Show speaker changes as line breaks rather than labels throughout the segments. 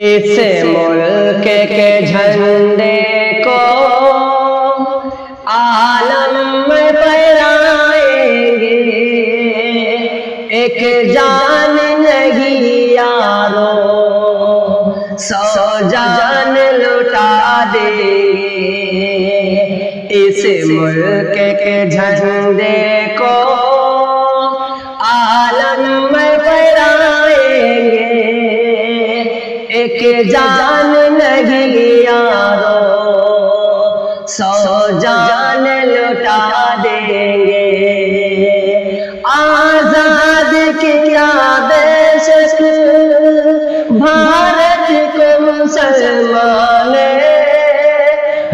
اس ملک کے جھنڈے کو عالم میں پھیلائیں گے، ایک جان نہیں یارو 100 جان لٹا دیں گے۔ اس ملک کے جھنڈے کو عالم میں پھیلائیں گے، ایک جان نہیں یارو 100 جان لٹا دیں گے۔ آزاد کیا دیش بھارت کو مسلمان،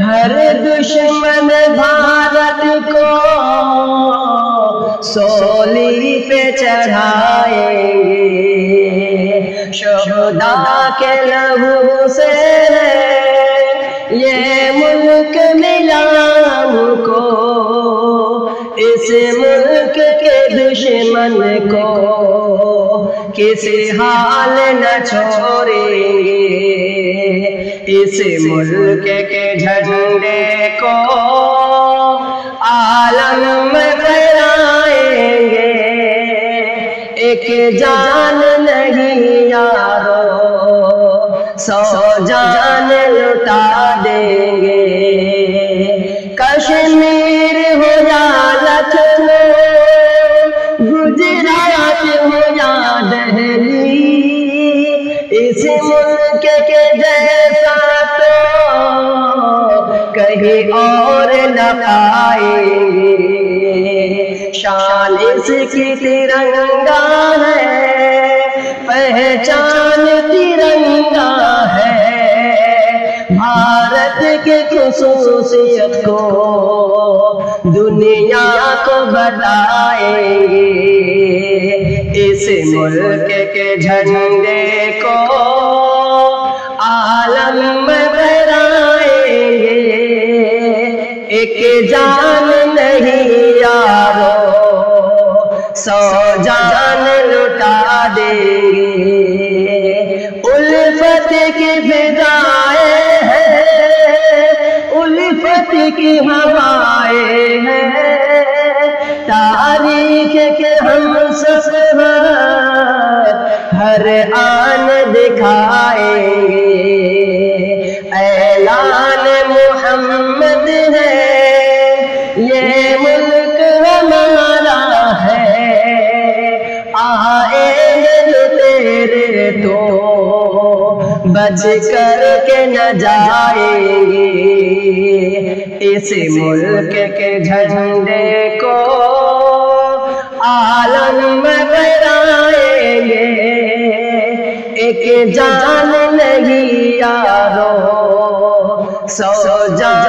ہر دشمن بھارت کو سولی پہ چڑھائیں گے۔ شہداء کے لہو سے یہ ملک ملا ہم کو، اس ملک کے دشمن کو کسی حال نہ چھوڑیں گے۔ اس ملک کے جھنڈے کو عالم میں پھیلائیں گے، ایک جان نہیں یارو 100 جان لٹا دیں گے۔ کشمیر ہو یا لکھنؤ، گجرات ہو یا دہلی، اس ملک کے جیسا تو کہیں اور نہ پائیں گے۔ شان اس کی ترنگا ہے، پہچان ترنگا ہے، بھارت کی خصوصیت کو دنیا کو بتائیں گے۔ اس ملک کے جھنڈے کو عالم میں پھیلائیں گے، ایک جان نہیں یارو 100 جان لٹا دیں گے۔ الفت کی فضائیں ہیں، الفت کی ہوائیں ہیں، تاریخ کے ہم سفر ہر آن دکھائیں گے۔ اعلان محمد ہے، یہ ملک ہمارا ہے، آئیں گے تیرے تو بچ کر کے نہ جائیں گے۔ اس ملک کے جھنڈے کو عالم میں پھیلائیں گے، ایک جان نہیں یارو 100 جان